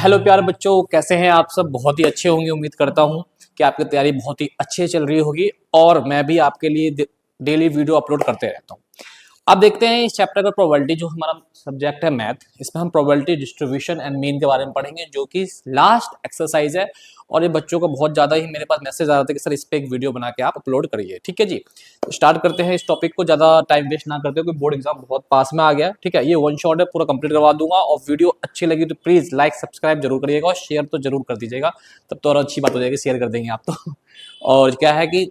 Hello प्यारे बच्चों, कैसे हैं आप सब। बहुत ही अच्छे होंगे। उम्मीद करता हूं कि आपकी तैयारी बहुत ही अच्छे चल रही होगी और मैं भी आपके लिए डेली वीडियो अपलोड करते रहता हूं। अब देखते हैं इस चैप्टर का प्रोबेबिलिटी, जो हमारा सब्जेक्ट है मैथ, इसमें हम प्रोबेबिलिटी डिस्ट्रीब्यूशन एंड मीन के बारे में पढ़ेंगे, जो कि लास्ट एक्सरसाइज है। और ये बच्चों को बहुत ज़्यादा ही मेरे पास मैसेज आ रहा था कि सर इस पर एक वीडियो बना के आप अपलोड करिए। ठीक है जी, स्टार्ट करते हैं इस टॉपिक को, ज़्यादा टाइम वेस्ट ना करते, क्योंकि बोर्ड एग्जाम बहुत पास में आ गया। ठीक है, ये वन शॉट है, पूरा कंप्लीट करवा दूंगा। और वीडियो अच्छी लगी तो प्लीज़ लाइक सब्सक्राइब जरूर करिएगा और शेयर तो जरूर कर दीजिएगा, तब तो और अच्छी बात हो जाएगी, शेयर कर देंगे आप तो। और क्या है कि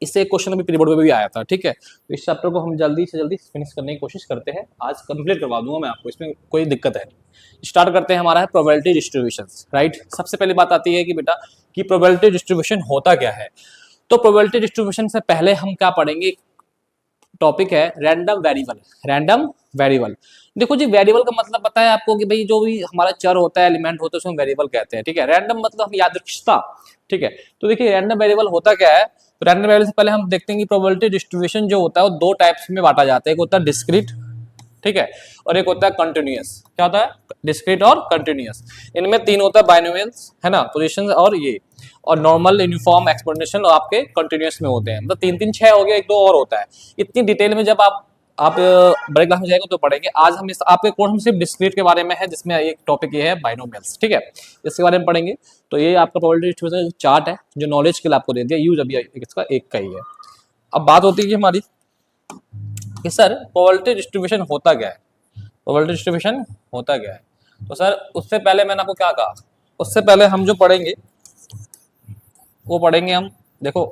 इससे एक क्वेश्चन अभी प्री बोर्ड में भी आया था। ठीक है, तो इस चैप्टर को हम जल्दी से जल्दी फिनिश करने की कोशिश करते हैं। आज कंप्लीट करवा दूंगा मैं आपको, इसमें कोई दिक्कत है नहीं। स्टार्ट करते हैं। हमारा है प्रोबेबिलिटी डिस्ट्रीब्यूशन। राइट, सबसे पहली बात आती है कि बेटा कि प्रोबेबिलिटी डिस्ट्रीब्यूशन होता क्या है। तो प्रोबेबिलिटी डिस्ट्रीब्यूशन से पहले हम क्या पढ़ेंगे, टॉपिक है रैंडम वेरिएबल। रैंडम वेरिएबल, देखो जी, वेरिएबल का मतलब पता है आपको कि भाई जो भी हमारा चर होता है, एलिमेंट होता है, उसको हम वेरिएबल कहते हैं। ठीक है, रैंडम मतलब हम यादृच्छिकता। ठीक है, तो देखिए रैंडम वेरिएबल होता क्या है। तो रैंडम वेरिएबल से पहले हम देखते हैं कि प्रोबेबिलिटी डिस्ट्रीब्यूशन जो होता है वो दो टाइप्स में बांटा जाता है। एक होता है डिस्क्रीट, ठीक है, और एक होता है कंटिन्यूअस। क्या होता है, डिस्क्रीट और कंटिन्यूअस। इनमें तीन होता है, बाइनोमियल्स है ना, पोजीशन और ये, और नॉर्मल, यूनिफॉर्म, एक्सपोनेंशियल और आपके कंटिन्यूअस में होते हैं। मतलब तीन तीन छह हो गया, एक दो और होता है। इतनी डिटेल में जब आप बड़े क्लास में जाएगा तो पढ़ेंगे। आज हम इस आपके कोर्स में सिर्फ डिस्क्रीट के बारे में है, जिसमें एक टॉपिक ये है बाइनोमियल्स। ठीक है, इसके बारे में पढ़ेंगे। तो ये आपका प्रोबेबिलिटी डिस्ट्रीब्यूशन चार्ट है, जो नॉलेज के लिए आपको दे दिया, यूज अभी इसका एक का ही है। अब बात होती है कि हमारी कि सर प्रोबेबिलिटी डिस्ट्रीब्यूशन होता क्या है। प्रोबेबिलिटी डिस्ट्रीब्यूशन होता क्या है, तो सर उससे पहले मैंने आपको क्या कहा, उससे पहले हम जो पढ़ेंगे वो पढ़ेंगे हम। देखो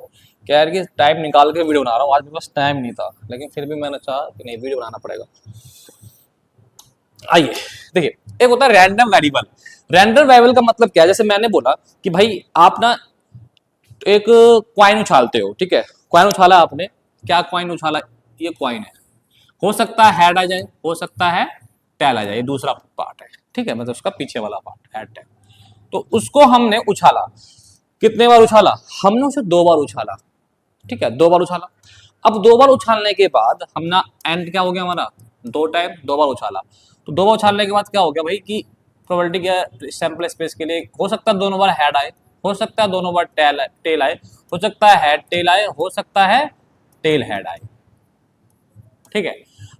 क्या है कि टाइम निकाल के वीडियो बना रहा हूँ, आज मेरे पास टाइम नहीं था, लेकिन फिर भी मैंने चाहा कि नहीं, वीडियो बनाना पड़ेगा। आइए देखिए, एक होता है रैंडम वेरिएबल। रैंडम वेरिएबल का मतलब क्या है, जैसे मैंने बोला कि भाई आप ना एक क्वाइन उछालते हो। ठीक है, क्वाइन उछाला आपने, क्या क्वाइन उछाला, ये क्वाइन है। हो सकता है हेड आ जाए, हो सकता है टेल आ जाए, ये दूसरा पार्ट है। ठीक है, मतलब उसका पीछे वाला पार्ट हेड टेल। तो उसको हमने उछाला, कितने बार उछाला, हमने उसे दो बार उछाला। ठीक है, दो बार उछाला। अब दो बार उछालने के बाद हम ना, एंड क्या हो गया हमारा, दो टाइम दो बार उछाला। तो दो बार उछालने के बाद क्या हो गया भाई कि प्रोबेबिलिटी क्या, सैंपल स्पेस के लिए हो सकता है दोनों बार हेड आए, हो सकता है दोनों बार टेल आए, हो सकता है हेड टेल आए, हो सकता है टेल हेड आए। ठीक है,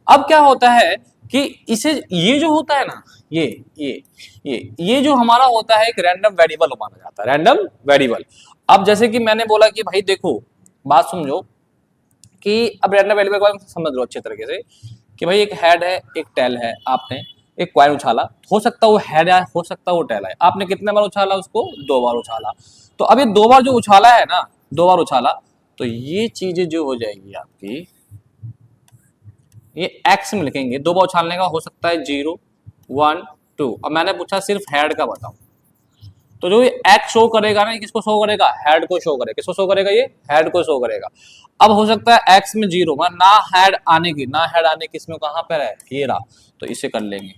अब क्या होता है कि इसे, ये जो होता है ना, ये जो हमारा होता है एक रैंडम वेरिएबल माना जाता है, रैंडम वेरिएबल। अब जैसे कि मैंने बोला कि भाई देखो, बात समझो कि अब रैंडम वेरिएबल को आप समझ लो अच्छे तरीके से कि भाई एक हेड है, एक टेल है। आपने एक क्वाइन उछाला, हो सकता है वो हेड आए, हो सकता है वो टेल आए। आपने कितने बार उछाला उसको, दो बार उछाला। तो अब ये दो बार जो उछाला है ना, दो बार उछाला, तो ये चीजें जो हो जाएगी आपकी, ये एक्स में लिखेंगे। दो बार उछालने का हो सकता है 0 1 2। अब मैंने पूछा सिर्फ हेड का बताओ, तो जो ये एक्स शो करेगा ना, किसको शो करेगा, हेड को शो करेगा। किसको शो करेगा, ये हेड को शो करेगा। अब हो सकता है एक्स में 0, ना हेड आने की, ना हेड आने की, इसमें कहां पर है, ये रहा, तो इसे कर लेंगे।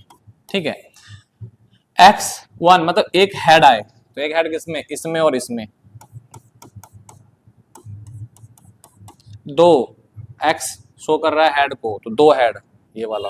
ठीक है, एक्स 1 मतलब एक हेड आए, तो एक हेड किसमें, इसमें और इसमें। दो एक्स शो कर रहा है हेड को, तो दो हेड, ये वाला।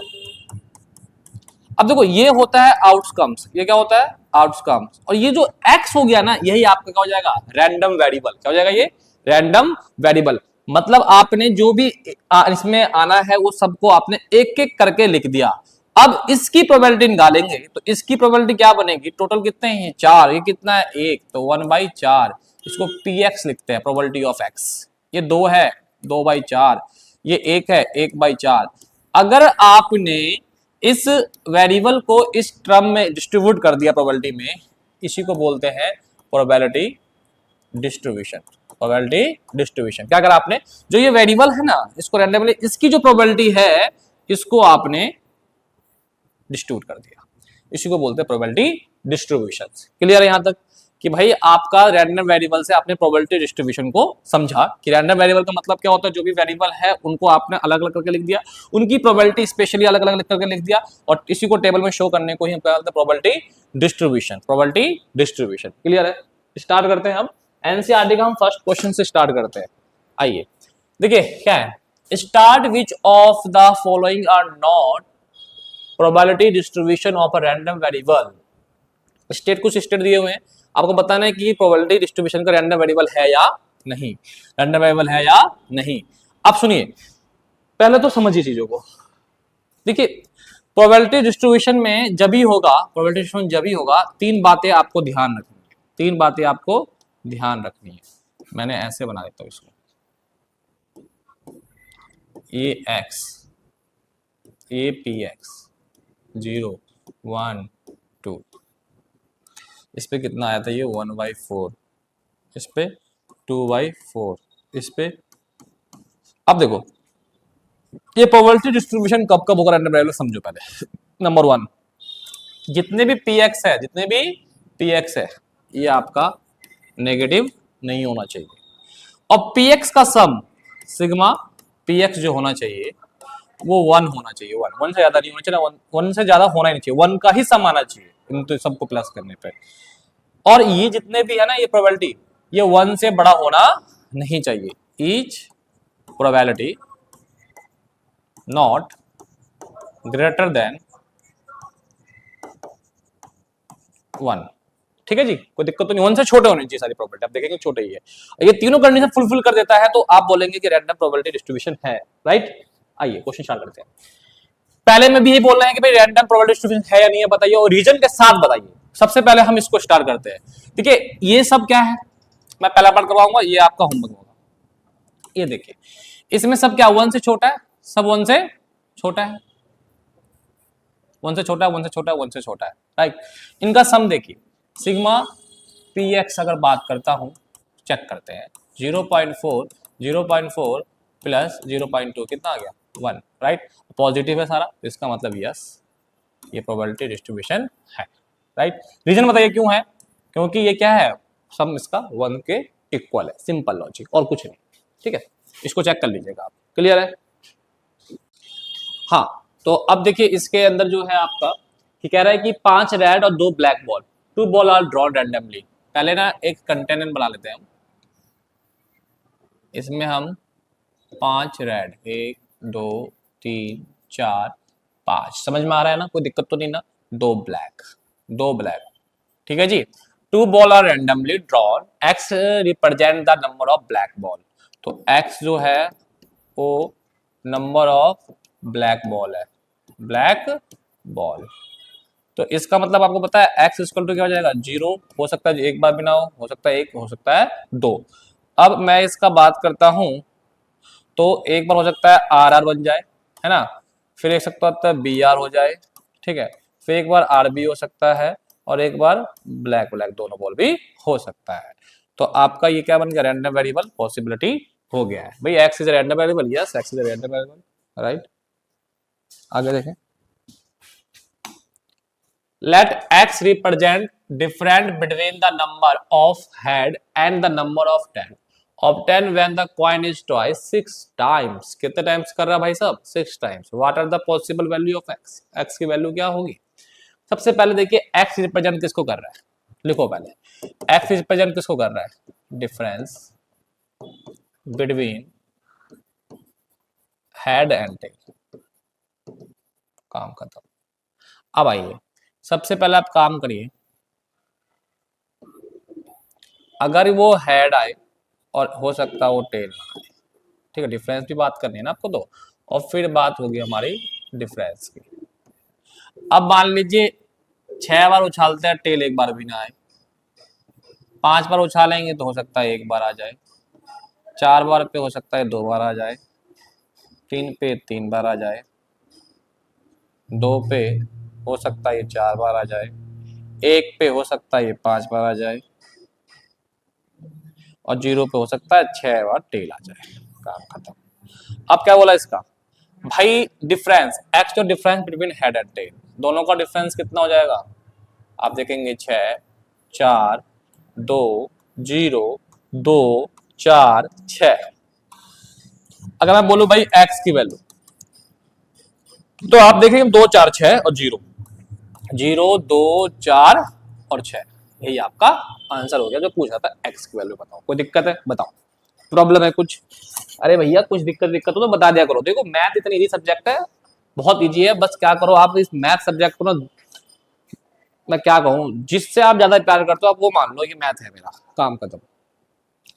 अब देखो ये होता है आउटकम्स, ये क्या होता है, आउटकम्स। और ये जो एक्स हो गया ना, यही आपका क्या हो जाएगा, रैंडम वेरिएबल। क्या हो जाएगा, ये रैंडम वेरिएबल। मतलब आपने जो भी इसमें आना है वो सबको आपने एक एक करके लिख दिया। अब इसकी प्रोबेबिलिटी निकालेंगे, तो इसकी प्रोबेबिलिटी क्या बनेगी, टोटल कितने हैं, चार। ये कितना है, एक, तो 1/4। इसको px लिखते हैं, प्रोबेबिलिटी ऑफ x। ये दो है, 2/4। ये एक है, 1/4। अगर आपने इस वेरिएबल को इस टर्म में डिस्ट्रीब्यूट कर दिया प्रोबेबिलिटी में, इसी को बोलते हैं प्रोबेबिलिटी डिस्ट्रीब्यूशन। प्रोबेबिलिटी डिस्ट्रीब्यूशन क्या करा आपने, जो ये वेरिएबल है ना, इसको रैंडमली, इसकी जो प्रोबेबिलिटी है इसको आपने डिस्ट्रीब्यूट कर दिया, इसी को बोलते हैं प्रोबेबिलिटी डिस्ट्रीब्यूशन। क्लियर है यहां तक कि भाई आपका रैंडम वेरिएबल से आपने प्रोबेबिलिटी डिस्ट्रीब्यूशन को समझा कि रैंडम वेरिएबल का मतलब क्या होता है, जो भी वेरिएबल है उनको आपने अलग अलग करके लिख दिया, उनकी प्रोबेबिलिटी स्पेशली अलग अलग करके लिख दिया, और इसी को टेबल में शो करने को ही हम क्या बोलते हैं, probability distribution. Probability distribution clear है। स्टार्ट करते हैं हम एनसीईआरटी का, हम फर्स्ट क्वेश्चन से स्टार्ट करते हैं। आइए देखिए क्या है, start which of the following are not probability distribution of a random variable। State कुछ स्टेट दिए हुए हैं, आपको बताना है कि प्रोबेबिलिटी डिस्ट्रीब्यूशन का रैंडम वेरिएबल है या नहीं, रैंडम वेरिएबल है या नहीं। अब सुनिए, पहले तो समझिए चीजों को। देखिए प्रोबेबिलिटी डिस्ट्रीब्यूशन में जब भी होगा, प्रोबेबिलिटी डिस्ट्रीब्यूशन जब भी होगा, तीन बातें आपको ध्यान रखनी है, तीन बातें आपको ध्यान रखनी है। मैंने ऐसे बना देता हूं इसको, ये एक्स, ये पी एक्स 0 1 2, इस पे कितना आया था, ये 1/4, इस पे 2/4, इस पे। अब देखो ये प्रोबेबिलिटी डिस्ट्रीब्यूशन कब कब होगा रैंडम वेरिएबल, समझो पहले। नंबर 1, जितने भी पी एक्स है, जितने भी पी एक्स है, ये आपका नेगेटिव नहीं होना चाहिए। और पी एक्स का सम सिग्मा पी एक्स जो होना चाहिए वो 1 होना चाहिए, 1 से ज्यादा नहीं होना चाहिए, 1 से ज्यादा होना ही नहीं चाहिए, 1 का ही सम आना चाहिए इन तो सबको प्लस करने पे। और ये जितने भी है ना, ये प्रोबेबिलिटी, ये 1 से बड़ा होना नहीं चाहिए। Each probability not greater than 1। ठीक है जी, कोई दिक्कत तो नहीं, 1 से छोटे होने चाहिए सारी प्रोबेबिलिटी। आप देखेंगे छोटे ही है, ये तीनों कंडीशन फुलफिल कर देता है तो आप बोलेंगे कि रैंडम प्रोबेबिलिटी डिस्ट्रीब्यूशन है, राइट। आइए क्वेश्चन स्टार्ट करते हैं। पहले में भी ये बोल रहे हैं कि भाई रैंडम प्रोबेबिलिटी डिस्ट्रीब्यूशन है या नहीं है बताइए, और रीजन के साथ बताइए। सबसे पहले हम इसको स्टार्ट करते हैं। ठीक है, ये सब क्या है मैं पहला पार्ट करवाऊंगा, ये आपका होमवर्क होगा। ये देखिए इसमें सब क्या 1 से छोटा है, सब 1 से छोटा है, 1 से छोटा है, 1 से छोटा है, 1 से छोटा है, राइट। इनका सम देखिए, सिग्मा पी एक्स अगर बात करता हूं, चेक करते हैं, 0.4 प्लस 0.2 कितना आ गया 1, राइट। पॉजिटिव है सारा, इसका मतलब यस ये प्रोबेबिलिटी डिस्ट्रीब्यूशन है, राइट। रीजन बताइए क्यों है, क्योंकि ये क्या है, सम इसका 1 के इक्वल है, सिंपल लॉजिक और कुछ नहीं। ठीक है, इसको चेक कर लीजिएगा आप, क्लियर है। हाँ तो अब देखिए इसके अंदर जो है आपका कि कह रहा है कि 5 रेड और 2 black ball, 2 ball are draw randomly. पहले ना एक कंटेनर बना लेते हैं हम, इसमें हम 5 रेड, 1 2 3 4 5, समझ में आ रहा है ना, कोई दिक्कत तो नहीं ना। 2 ब्लैक, 2 ब्लैक, ठीक है जी। 2 ball are randomly drawn, X represent the number of black ball. तो एक्स जो है वो नंबर ऑफ ब्लैक बॉल है, ब्लैक बॉल। तो इसका मतलब आपको पता है एक्स इक्वल टू क्या हो जाएगा, 0 हो सकता है एक बार भी ना हो सकता है 1, हो सकता है 2। अब मैं इसका बात करता हूं तो एक बार हो सकता है आर आर बन जाए, है ना, फिर एक सकता है बी आर हो जाए, ठीक है, फिर एक बार आर बी हो सकता है, और एक बार ब्लैक ब्लैक दोनों बॉल भी हो सकता है। तो आपका ये क्या बन गया, रैंडम वेरिएबल पॉसिबिलिटी हो गया है भाई। X is random variable, yes x is random variable, right. आगे देखें, let x represent difference between the number of head and the number of tail obtained when the coin is twice 6 times। कितने times कर रहा है भाई साहब, 6 times. What are the possible value of x, x की वैल्यू क्या होगी। सबसे पहले देखिए x रिप्रेजेंट किसको कर रहा है, लिखो पहले x रिप्रेजेंट किसको कर रहा है, difference between head and tail. काम खत्म। अब आइए सबसे पहले आप काम करिए, अगर वो हेड आए और हो सकता है वो टेल ना आए, ठीक है, डिफरेंस की बात करनी है ना आपको तो, और फिर बात होगी हमारी डिफरेंस की। अब मान लीजिए 6 बार उछालते हैं, टेल एक बार भी ना आए, 5 बार उछालेंगे तो हो सकता है एक बार आ जाए, 4 बार पे हो सकता है 2 बार आ जाए, 3 पे 3 बार आ जाए, 2 पे हो सकता है ये 4 बार आ जाए, 1 पे हो सकता है ये 5 बार आ जाए, और 0 पे हो सकता है 6 बार टेल आ जाए। काम खत्म। अब क्या बोला इसका भाई, डिफरेंस एक्स जो difference between head and tail, दोनों का डिफरेंस कितना हो जाएगा, आप देखेंगे 6 4 2 0 2 4 6। अगर मैं बोलूं भाई एक्स की वैल्यू, तो आप देखेंगे 2 4 6 और 0 0 2 4 और 6, यही आपका आंसर हो गया जो पूछा था। एक्स की वैल्यू बताओ, कोई दिक्कत है बताओ, प्रॉब्लम है कुछ। अरे भैया कुछ दिक्कत हो तो बता दिया करो। देखो मैथ इतनी इजी सब्जेक्ट है, बहुत इजी है, बस क्या करो आप इस मैथ सब्जेक्ट को ना मैं क्या कहूं, जिससे आप ज्यादा प्यार करते हो आप वो मान लो, ये मैथ है मेरा, काम खत्म।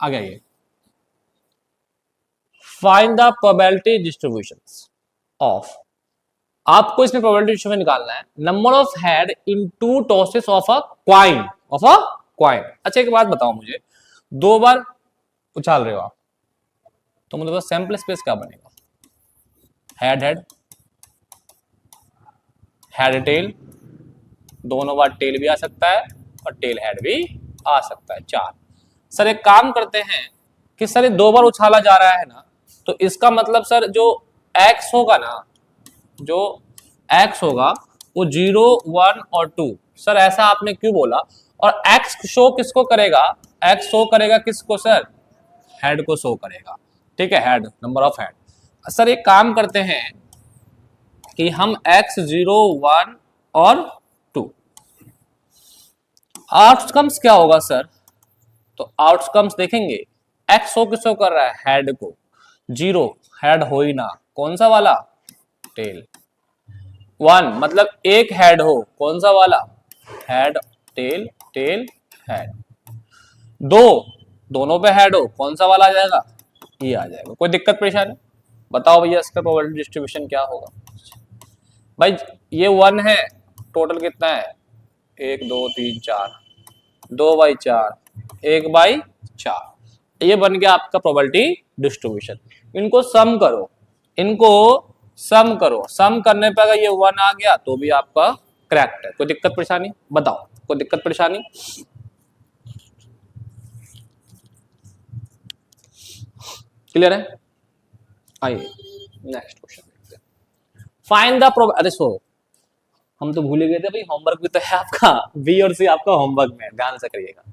आ गया ये, find the probability distribution of, आपको इसमें प्रोबेबिलिटी डिस्ट्रीब्यूशन निकालना है, number of head in two tosses of a coin, of a coin. अच्छा एक बात बताओ मुझे, 2 बार उछाल रहे हो आप, तो मतलब सैंपल स्पेस क्या बनेगा? हेड हेड, हेड टेल, दोनों बार टेल भी आ सकता है और टेल हेड भी आ सकता है, 4। सर एक काम करते हैं कि सर ये 2 बार उछाला जा रहा है ना, तो इसका मतलब सर जो एक्स होगा ना, जो एक्स होगा वो 0, 1 और 2। सर ऐसा आपने क्यों बोला? और एक्स शो किसको करेगा? एक्स शो करेगा किसको सर? हेड को शो करेगा, ठीक है, head, number of head. Sir एक काम करते हैं कि हम x 0, 1 और 2, आउटकम्स क्या होगा सर? तो आउटकम्स देखेंगे, x शो किसको कर रहा है? हेड को। 0 हेड हो ही ना, कौन सा वाला? टेल। 1 मतलब एक हेड हो, कौन सा वाला? Head tail, tail head. 2 दोनों पे हेड हो, कौन सा वाला आ जाएगा? ये आ जाएगा। कोई दिक्कत परेशानी? बताओ भैया इसका प्रोबेबिलिटी डिस्ट्रीब्यूशन क्या होगा? भाई ये 1 है, टोटल कितना है? 1 2 3 4, 2/4, 1/4, ये बन गया आपका प्रोबेबिलिटी डिस्ट्रीब्यूशन। इनको सम करो, इनको सम करो, सम करने पर अगर ये 1 आ गया तो भी आपका करेक्ट है। कोई दिक्कत परेशानी? बताओ, कोई दिक्कत परेशानी? क्लियर है? आइए नेक्स्ट क्वेश्चन देखते हैं। फाइंड द अरे सो हम तो भूल गए थे भाई, होमवर्क भी तो है आपका, बी और सी आपका होमवर्क में, ध्यान से करिएगा।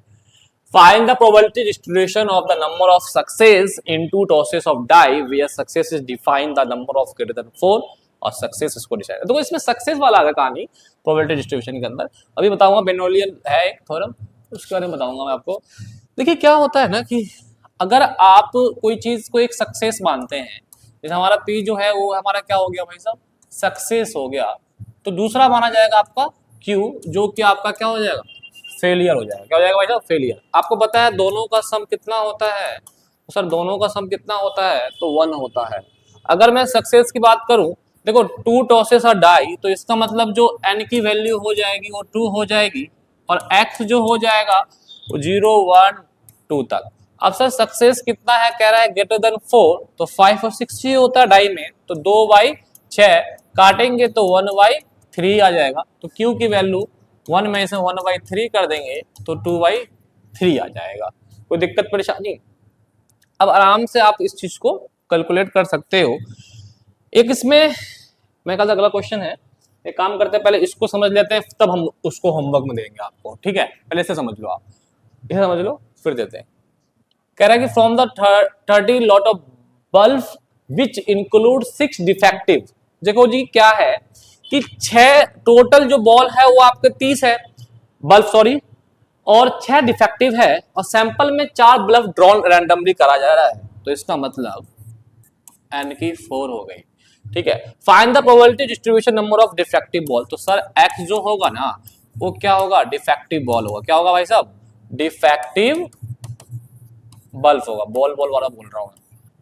Find the probability distribution of the number of success in two tosses of die where success is define the number of greater than 4 और सक्सेस इसको डिसाइड। तो इसमें सक्सेस वाला आ गया कहानी प्रोबेबिलिटी डिस्ट्रीब्यूशन के अंदर। अभी बताऊंगा, बेनोलियन है एक थ्योरम, उसके बारे में बताऊंगा मैं आपको। देखिए क्या होता है ना कि अगर आप कोई चीज को एक सक्सेस मानते हैं, जैसे हमारा पी जो है वो हमारा क्या हो गया भाई साहब? सक्सेस हो गया, तो दूसरा माना जाएगा आपका क्यू, जो कि आपका क्या हो जाएगा? फेलियर हो जाएगा। क्या हो जाएगा भाई साहब? फेलियर। आपको पता है दोनों का सम कितना होता है? तो सर दोनों का सम कितना होता है? तो 1 होता है। अगर मैं सक्सेस की बात करूं, देखो 2 टॉसेस और डाई, तो इसका मतलब जो n की वैल्यू हो जाएगी वो 2 हो जाएगी, और x जो हो जाएगा वो 0, 1, 2 तक। अब सर सक्सेस कितना है? कह रहा है ग्रेटर देन 4, तो 5 और 6 ही होता है डाई में, तो 2/6 काटेंगे तो 1/3 आ जाएगा। तो q की वैल्यू 1 में से 1/3 कर देंगे तो 2/3 आ जाएगा। कोई दिक्कत परेशानी? अब आराम से आप इस चीज को कैलकुलेट कर सकते हो। एक इसमें मैं कल अगला क्वेश्चन है, एक काम करते हैं, पहले इसको समझ लेते हैं, तब हम उसको होमवर्क में देंगे आपको, ठीक है? पहले इसे समझ लो, आप इसे समझ लो फिर देते हैं। कह रहा है कि from the 30 lot of bulb which include 6 defective. देखो जी क्या है कि 6 टोटल जो बॉल है वो आपके 30 है, बल्ब सॉरी, और 6 डिफेक्टिव है, और सैंपल में 4 बल्ब ड्रॉन रैंडमली करा जा रहा है, तो इसका मतलब n की 4 हो गई, ठीक है? Find the probability distribution number of defective ball. तो सर x जो होगा ना वो क्या होगा? डिफेक्टिव बॉल होगा। क्या होगा भाई साहब? डिफेक्टिव बल्ब होगा। बॉल बॉल वाला बोल रहा हूं,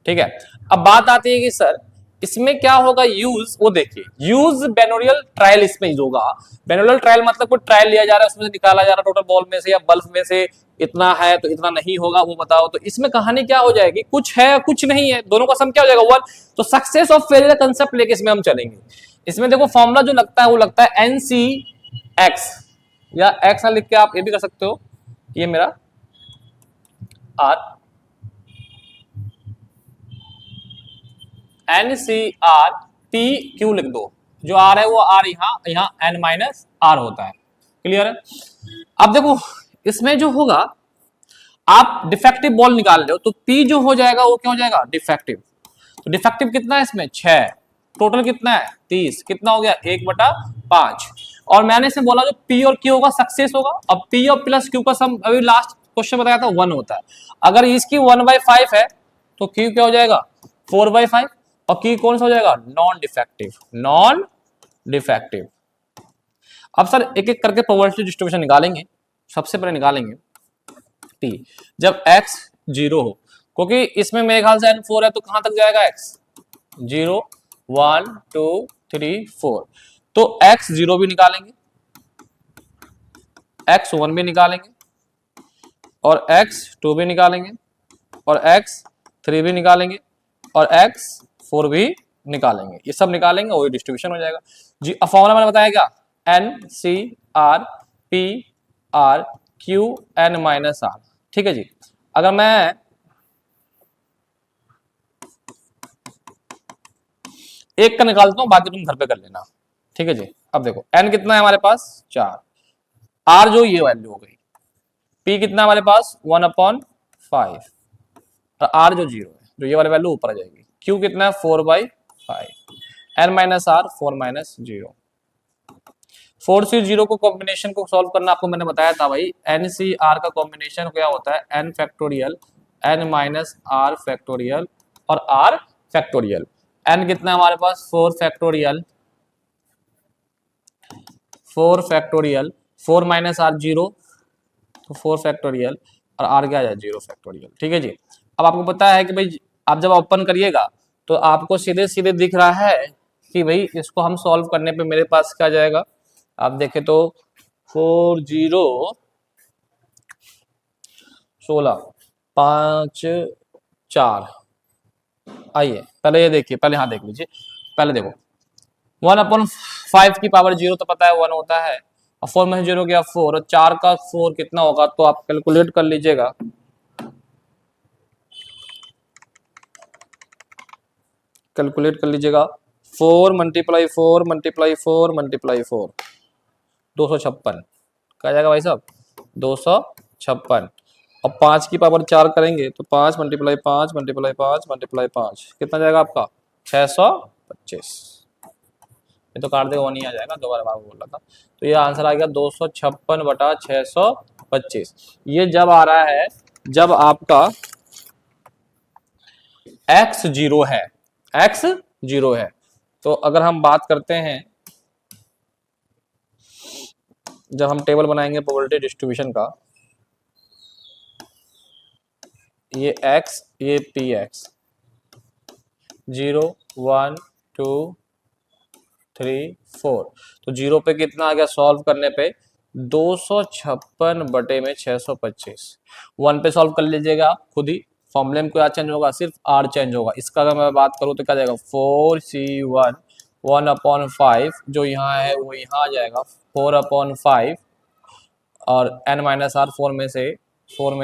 ठीक है? अब बात आती है कि सर इसमें क्या होगा यूज, वो देखिए, यूज बेनोरियल ट्रायल इसमें यूज होगा। बेनोरियल ट्रायल मतलब कोई ट्रायल लिया जा रहा है, उसमें से निकाला जा रहा है टोटल बॉल में से या बल्ब में से इतना है तो इतना नहीं होगा, वो बताओ। तो इसमें कहानी क्या हो जाएगी? कुछ है कुछ नहीं है, दोनों का सम क्या हो जाएगा? 1। तो सक्सेस ऑफ फेलियर कंसेप्ट लेके इसमें हम चलेंगे। इसमें देखो फॉर्मूला जो लगता है वो लगता है NCX, या एक्स ना लिख के आप ये भी कर सकते हो, ये मेरा R, NCRPQ लिख दो। जो R है वो R यहाँ N-R होता है। क्लियर है? अब देखो इसमें जो होगा, आप डिफेक्टिव बॉल निकाल रहे हो तो P जो हो जाएगा वो क्या हो जाएगा? डिफेक्टिव। तो डिफेक्टिव कितना है इसमें? 6। टोटल कितना है? 30। कितना हो गया? 1/5। और मैंने इसे बोला जो P और Q होगा सक्सेस होगा। अब P और प्लस Q का सम अभी लास्ट क्वेश्चन बताया था 1 होता है। अगर इसकी 1/5 है तो Q क्या हो जाएगा? 4/5। और Q कौन सा हो जाएगा? Non defective. Non defective. अब सर एक एक करके प्रोबेबिलिटी डिस्ट्रीब्यूशन निकालेंगे। सबसे पहले निकालेंगे टी, जब x 0 हो, क्योंकि इसमें मेरे ख्याल से n4 है, तो कहां तक जाएगा x 0 1 2 3 4, तो x 0 भी निकालेंगे, x 1 भी निकालेंगे, और x 2 भी निकालेंगे, और x 3 भी निकालेंगे, और x 4 भी निकालेंगे। ये सब निकालेंगे, वही डिस्ट्रीब्यूशन हो जाएगा जी। अब फॉर्मूला मैंने बताया क्या, N C R P R Q N minus R. ठीक है जी। अगर मैं एक का निकालता हूं, बाकी तुम घर पे कर लेना। ठीक है जी। अब देखो एन कितना है हमारे पास 4, आर जो ये वैल्यू हो गई, पी कितना हमारे पास 1/5, और आर जो 0 है, जो ये वाली वैल्यू ऊपर आ जाएगी, क्यू कितना है 4/5, एन माइनस आर 4 माइनस 0। 4 से 0 को कॉम्बिनेशन को सॉल्व करना आपको मैंने बताया था भाई, एन सी आर का कॉम्बिनेशन क्या होता है, N factorial N minus R factorial और आर फैक्टोरियल। एन कितना है हमारे पास 4 फैक्टोरियल, 4 फैक्टोरियल, 4 माइनस आर 0, तो 4 फैक्टोरियल, और आर क्या है 0 फैक्टोरियल। ठीक है जी। अब आपको पता है कि भाई आप जब ओपन करिएगा तो आपको सीधे सीधे दिख रहा है कि भाई इसको हम सॉल्व करने पे मेरे पास क्या जाएगा, आप देखें तो 4 0 16 5 4। आइए पहले ये देखिए, पहले यहाँ देख लीजिए, पहले देखो 1/5 की पावर 0 तो पता है 1 होता है, और 4 में 0 गया 4, और 4 का 4 कितना होगा, तो आप कैलकुलेट कर लीजिएगा। कैलकुलेट कर लीजिएगा, 4 मल्टीप्लाई 4 मल्टीप्लाई 4 मल्टीप्लाई 4, 256 क्या जाएगा भाई साहब 256। और 5 की पावर 4 करेंगे तो 5 मल्टीप्लाई 5 मल्टीप्लाई 5 मल्टीप्लाई 5 कितना जाएगा आपका 625। ये तो काट देगा, वो नहीं आ जाएगा, दोबारा बार बोल रहा था। तो ये आंसर आ गया 256/625। ये जब आ रहा है जब आपका x 0 है, x 0 है। तो अगर हम बात करते हैं, जब हम टेबल बनाएंगे प्रोबेबिलिटी डिस्ट्रीब्यूशन का, ये x ये px 0 1 2 3 4, तो 0 पे कितना आ गया सॉल्व करने पे 256/625। 1 पे सॉल्व कर लीजिएगा खुद ही, फॉर्मूले में क्या चेंज होगा, सिर्फ r चेंज होगा। इसका अगर मैं बात करूँ तो क्या जाएगा 4c1 1/5, जो यहाँ है वो यहाँ आ जाएगा 4/5, और n माइनस आर 4 में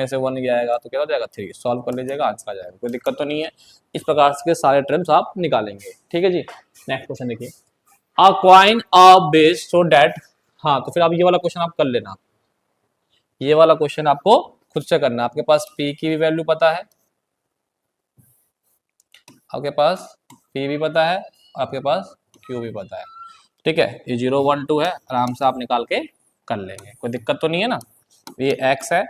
से 1 जाएगा तो क्या हो जाएगा 3। सॉल्व कर लीजिएगा, आंसर आ जाएगा, कोई दिक्कत तो नहीं है। इस प्रकार के सारे टर्म्स आप निकालेंगे। ठीक है जी। नेक्स्ट क्वेश्चन देखिए, a coin a base so that, हाँ तो फिर आप ये वाला क्वेश्चन आप कर लेना, ये वाला क्वेश्चन आपको खुद से करना। आपके पास p की भी वैल्यू पता है, आपके पास p भी पता है, आपके पास q भी पता है। ठीक है, ये 0 1 2 है, आराम से आप निकाल के कर लेंगे, कोई दिक्कत तो नहीं है ना। ये x है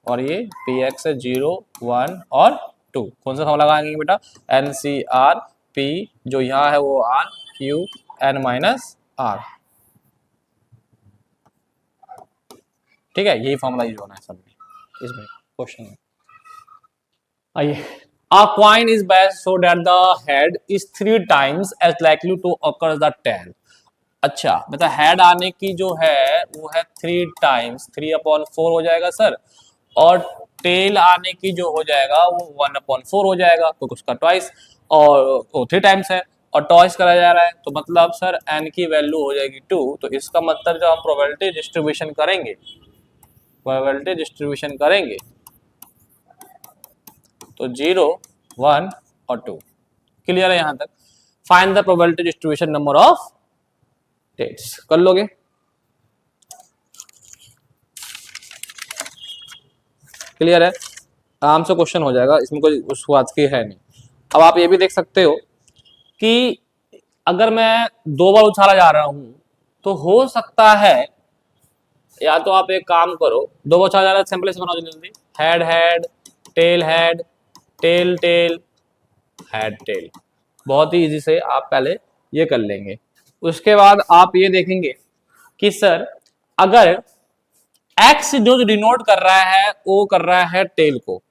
और ये px है, 0 1 और 2। कौन सा फॉर्मूला लगाएंगे बेटा, एन सी आर पी जो यहाँ है वो r q n minus R. ठीक है, यही फॉर्मूला यूज होना है सब इसमें क्वेश्चन में। आइए, a coin is based so that the head is 3 times as likely to occur the tail। अच्छा मतलब हेड आने की जो है वो है 3 टाइम्स, 3/4 हो जाएगा सर, और टेल आने की जो हो जाएगा वो 1/4 हो जाएगा, तो उसका ट्वाइस, और 3 टाइम्स है और ट्वाइस करा जा रहा है, तो मतलब सर n की वैल्यू हो जाएगी 2। तो इसका मतलब जब हम प्रोबेबिलिटी डिस्ट्रीब्यूशन करेंगे, प्रोबेबिलिटी डिस्ट्रीब्यूशन करेंगे तो 0 1 और 2। क्लियर है यहां तक। Find the probability distribution number of tails, कर लोगे। क्लियर है, आराम से क्वेश्चन हो जाएगा, इसमें कोई उस बात की है नहीं। अब आप ये भी देख सकते हो कि अगर मैं 2 बार उछाला जा रहा हूं तो हो सकता है, या तो आप एक काम करो, 2 बार उछाला जा रहा है, सिंपल से बनाओ जल्दी, head head tail head tell tell head tell, बहुत ही इजी से आप पहले ये कर लेंगे। उसके बाद आप ये देखेंगे कि सर अगर एक्स जो डिनोट कर रहा है वो कर रहा है टेल को,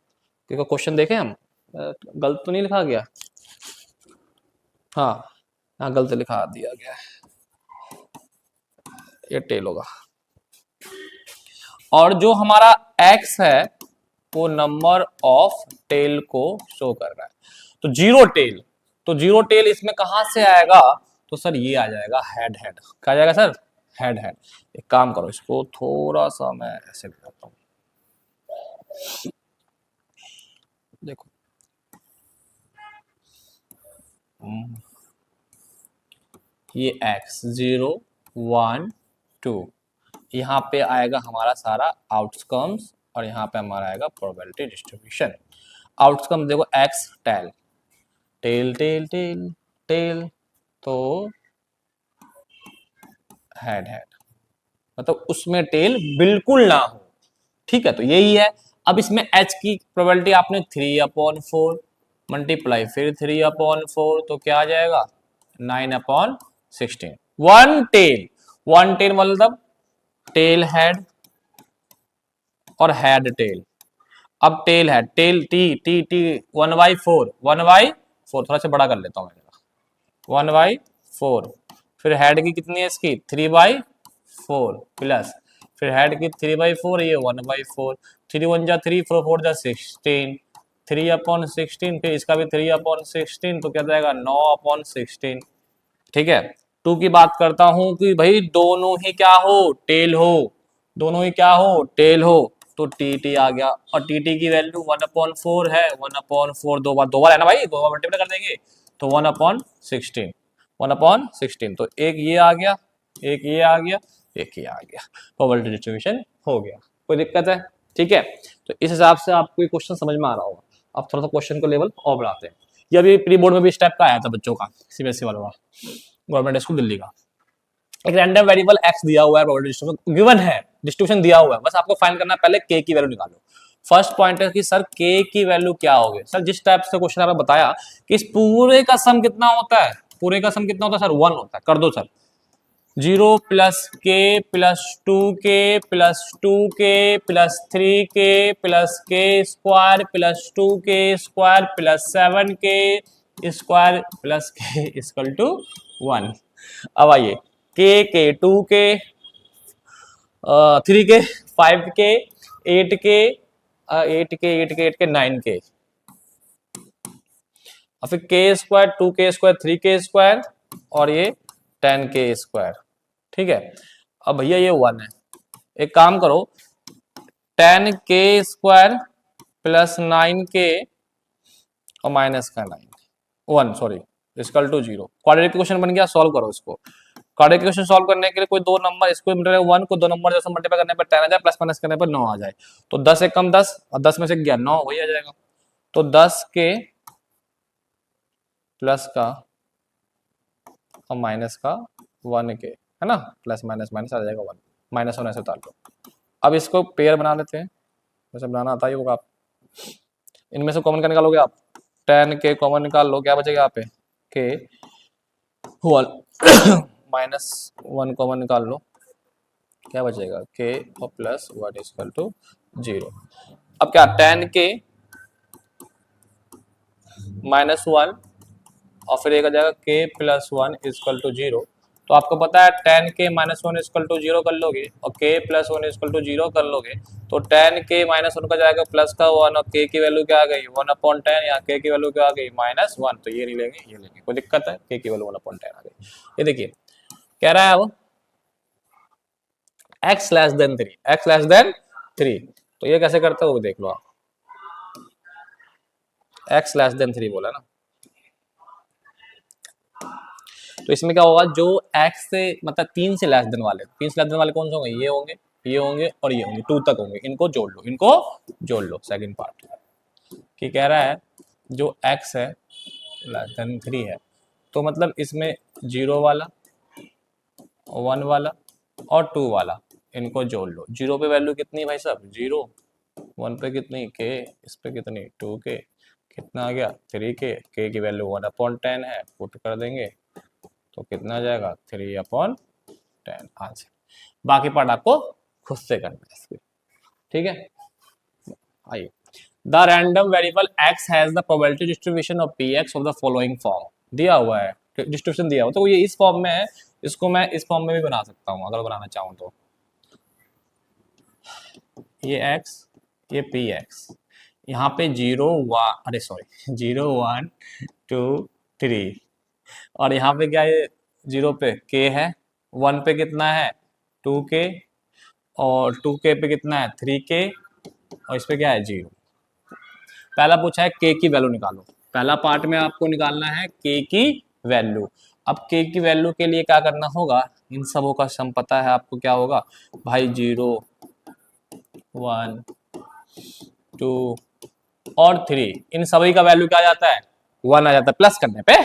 देखो क्वेश्चन देखें हम, गलत तो नहीं लिखा गया, हाँ हाँ गलत लिखा दिया गया है, ये टेल होगा। और जो हमारा एक्स है वो नंबर ऑफ टेल को शो कर रहा है, तो जीरो टेल, तो जीरो टेल इसमें कहां से आएगा, तो सर ये आ जाएगा हेड हेड, क्या आ जाएगा सर, हेड हेड। एक काम करो, इसको थोड़ा सा मैं ऐसे बताता हूं, देखो ये x 0 1 2, यहाँ पे आएगा हमारा सारा आउटकम्स और यहाँ पे हमारा आएगा प्रोबेबिलिटी डिस्ट्रीब्यूशन। आउटकम देखो x tail tail tail tail tail, तो हेड हेड, मतलब उसमें टेल बिल्कुल ना हो, ठीक है, तो यही है। अब इसमें h की प्रोबेबिलिटी आपने 3/4 मल्टीप्लाई फिर 3/4, तो क्या आ जाएगा 9/16। वन टेल मतलब टेल हेड और हेड टेल। अब tail head, tail T T T 1/4, 1/4 थोड़ा सा बड़ा कर लेता हूँ मैं, 1/4, फिर हेड की कितनी है इसकी 3/4 प्लस, फिर हेड की 3/4, ये 1/4, 3 1 जा 3, 4 4 जा 16, 3/16, फिर इसका भी 3/16, तो क्या जाएगा 9/16, ठीक है। टू की बात करता हूं कि भाई दोनों ही क्या हो, टेल हो, दोनों ही क्या हो, टेल हो, तो टी टी आ गया, और टी टी की वैल्यू 1/4 है, 1/4 दो बार है ना भाई, दो बार मल्टीप्लाई कर देंगे, तो 1/16, 1/16, तो एक ये आ गया, एक ये आ गया, एक ये आ गया, प्रोबेबिलिटी डिस्ट्रीब्यूशन हो गया। कोई दिक्कत है, ठीक है। तो इस हिसाब से आपको ये क्वेश्चन समझ में आ रहा होगा। अब थोड़ा सा क्वेश्चन को लेवल और बढ़ाते हैं। ये अभी प्री बोर्ड में भी स्टेप का आया था बच्चों का, सीबीएसई वालों का, गवर्नमेंट स्कूल दिल्ली का। एक रैंडम वेरिएबल एक्स दिया हुआ है, प्रोबेबिलिटी डिस्ट्रीब्यूशन गिवन है, डिस्ट्रीब्यूशन दिया हुआ है, बस आपको फाइंड करना है पहले के की वैल्यू निकालो। फर्स्ट पॉइंट है कि सर के की वैल्यू क्या होगी, सर जिस टाइप से क्वेश्चन आपने बताया कि इस पूरे का सम कितना होता है, पूरे का सम कितना होता है सर 1 होता है, कर दो sir, 0 plus k plus 2k plus 2k plus 3k plus k square plus 2k square plus 7k square plus k equal to 1। अब आइए के 2k 3k 5k 8k 8k 9k, और फिर के square 2k square 3k square और ये 10k square, ठीक है। अब भैया ये 1 है, एक काम करो 10k स्क्वायर प्लस 9k और माइनस का 1 sorry equal to 0। Quadratic question बन गया, सॉल्व करो इसको। क्वाड्रेटिक क्वेश्चन सॉल्व करने के लिए कोई दो नंबर, इसको 1 को दो नंबर जैसे मल्टीप्लाई करने पर 10 आ जाए, प्लस माइनस करने पर 9 आ जाए, तो 10 एक कम 10 और 10 में से गया 9 वही आ जाएगा, तो 10 के प्लस का और माइनस का 1 के, है ना, प्लस माइनस माइनस आ जाएगा 1, माइनस होने से उतार लो। अब इसको पेयर बना लेते हैं, वैसे बनाना आता ही होगा आप, इनमें से कॉमन का निकालोगे आप, 10 के कॉमन निकाल लो, क्या बचेगा यहाँ पे के 1 माइनस 1 कॉमन निकाल लो, क्या बचेगा के और प्लस 1 इक्वल टू 0। अब क्या 10 के माइनस 1 और फिर एक आ जाएगा के प्लस 1 इक्वल टू 0। तो आपको पता है 10 के माइनस 1 इक्वल टू 0 कर लोगे और के प्लस 1 इक्वल टू 0 कर लोगे, तो 10 के माइनस 1 का जाएगा प्लस का 1 और के की वैल्यू क्या आ गई 1/10, या के की वैल्यू क्या आ गई -1, तो ये नहीं लेंगे ये लेंगे, कोई दिक्कत है, के की वैल्यू 1/10 आ गई। ये देखिए कह रहा है अब x less than 3, x less than 3, तो ये कैसे करते हो देख लो आप, x लेस देन 3 बोला ना, तो इसमें क्या होगा जो x से मतलब 3 से लेस देन वाले, 3 से लेस देन वाले कौन से होंगे, ये होंगे ये होंगे और ये होंगे, 2 तक होंगे, इनको जोड़ लो, इनको जोड़ लो। सेकंड पार्ट की कह रहा है जो x है लेस देन 3 है, तो मतलब इसमें 0 वाला 1 वाला और 2 वाला इनको जोड़ लो। 0 पे वैल्यू कितनी भाई साहब 0, 1 पे कितनी के, इस पे कितनी 2 के, कितना आ गया 3 के की वैल्यू 1/10 है, पुट कर देंगे तो कितना आ जाएगा 3/10 आंसर। बाकी पार्ट आपको खुद से करना है इसके, ठीक है। आइए, the random variable x has the probability distribution of px of the following form, दिया हुआ है, डिस्ट्रीब्यूशन दिया हुआ, तो ये इस फॉर्म में है, इसको मैं इस फॉर्म में भी बना सकता हूँ अगर बनाना चाहूँ तो। ये x, ये px, यहाँ पे 0 1, अरे सॉरी 0 1 2 3, और यहाँ पे क्या है, 0 पे k है, 1 पे कितना है 2k, और 2k पे कितना है 3k, और इस पे क्या है 0। पहला पूछा है k की वैल्यू निकालो, पहला पार्ट में आपको निकालना है k की वैल्यू। अब k की वैल्यू के लिए क्या करना होगा, इन सबों का सम पता है आपको, क्या होगा भाई 0 1 2 और 3, इन सभी का वैल्यू क्या आ जाता है 1 आ जाता है प्लस करने पे,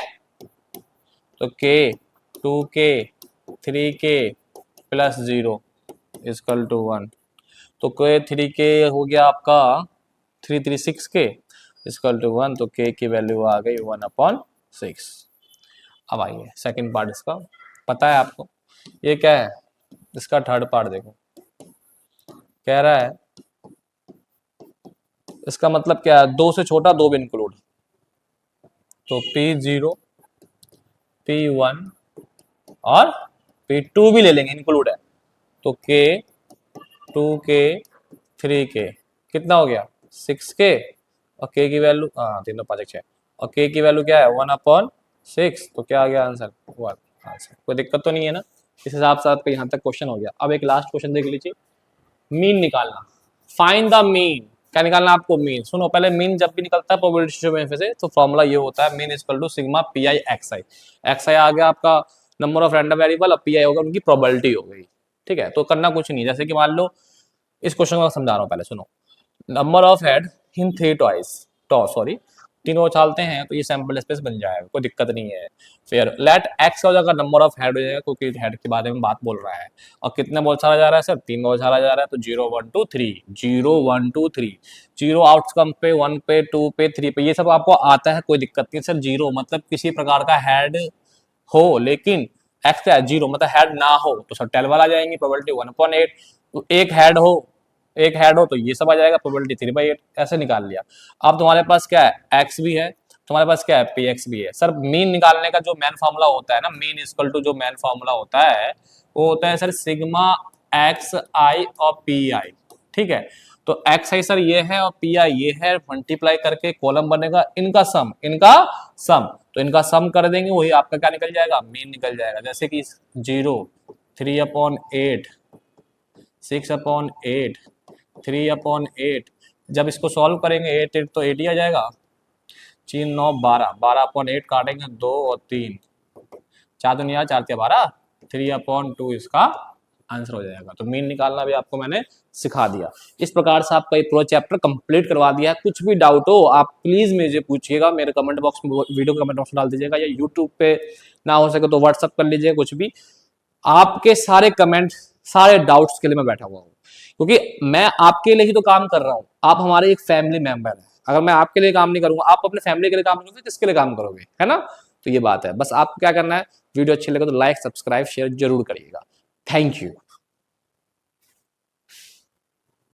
तो k 2k 3k plus 0 is equal to 1, तो k 3k हो गया आपका 336k इजकल टू 1, तो k की वैल्यू आ गई 1/6। अब आइए सेकंड पार्ट, इसका पता है आपको, ये क्या है, इसका थर्ड पार्ट देखो, कह रहा है इसका मतलब क्या है, 2 से छोटा 2 भी इंक्लूड, तो P0 P1 और P2 भी ले लेंगे, इंक्लूड है, तो K 2K 3K कितना हो गया 6K, और K की वैल्यू तीनों 5 6, और K की वैल्यू क्या है 1/6, तो क्या आ गया आंसर 1 आंसर। कोई दिक्कत तो नहीं है ना, इस हिसाब से आपका यहाँ तक क्वेश्चन हो गया। अब एक लास्ट क्वेश्चन देख लीजिए, मीन निकालना, फाइंड द मीन, क्या निकालना आपको मीन। सुनो पहले, मीन जब भी निकलता है प्रोबेबिलिटी में से, तो फॉर्मूला ये होता है mean equal to sigma P I X I, X I आ गया आपका नंबर ऑफ रैंडम वेरिएबल, अब पी आई होगा उनकी प्रोबेबिलिटी हो गई, ठीक है। तो करना कुछ नहीं, जैसे कि मान लो इस क्वेश्चन को समझा रहा हूँ, पहले सुनो, number of head in 3 toys, sorry 3 उछालते हैं तो ये सैंपल स्पेस बन जाएगा, कोई दिक्कत नहीं है। फिर लेट एक्स हो जाएगा नंबर ऑफ हेड हो जाएगा, क्योंकि हेड के बारे में बात बोल रहा है, और कितने बॉल छाड़ा जा रहा है सर 3 बॉल छाड़ा जा रहा है, तो 0 1 2 3 0 1 2 3, 0 आउटकम पे 1 पे 2 पे 3 पे, ये सब आपको आता है, कोई दिक्कत नहीं सर। 0 मतलब किसी प्रकार का हेड हो, लेकिन एक्स क्या है 0 मतलब हेड ना हो, तो सर 12 आ जाएंगे, प्रोबेबिलिटी 1/8, तो एक हेड हो तो ये सब आ जाएगा, प्रोबेबिलिटी 3/8, ऐसे निकाल लिया। अब तुम्हारे पास क्या है एक्स भी है, तुम्हारे पास क्या है पी एक्स भी है। सर मीन निकालने का जो मेन फॉर्मूला होता है ना, मीन इक्वल टू जो मेन फॉर्मूला होता है वो होता है सर सिग्मा एक्स आई और पी आई, ठीक है। तो एक्स आई सर ये है और पी आई ये है, मल्टीप्लाई करके कॉलम बनेगा इनका सम, तो इनका सम कर देंगे, वही आपका क्या निकल जाएगा मीन निकल जाएगा। जैसे कि 0 3/8 6/8 3/8, जब इसको सॉल्व करेंगे 8 8 तो 8 ही आ जाएगा, 3 9 12, 12/8 काटेंगे 2 और 3, 4 तो नहीं आया, 4 12, 3/2 इसका आंसर हो जाएगा। तो मीन निकालना भी आपको मैंने सिखा दिया। इस प्रकार से आपका ये पूरा चैप्टर कंप्लीट करवा दिया है। कुछ भी डाउट हो आप प्लीज मुझे पूछिएगा, मेरे कमेंट बॉक्स में, वीडियो कमेंट बॉक्स में डाल दीजिएगा, या यूट्यूब पे ना हो सके तो व्हाट्सअप कर लीजिए, कुछ भी आपके सारे कमेंट सारे डाउट्स के लिए मैं बैठा हुआ हूँ, क्योंकि मैं आपके लिए ही तो काम कर रहा हूँ, आप हमारे एक फैमिली मेंबर हैं। अगर मैं आपके लिए काम नहीं करूंगा, आप अपने फैमिली के लिए काम नहीं करोगे, किसके लिए काम करोगे, है ना। तो ये बात है, बस आपको क्या करना है, वीडियो अच्छी लगे तो लाइक सब्सक्राइब शेयर जरूर करिएगा। Thank you.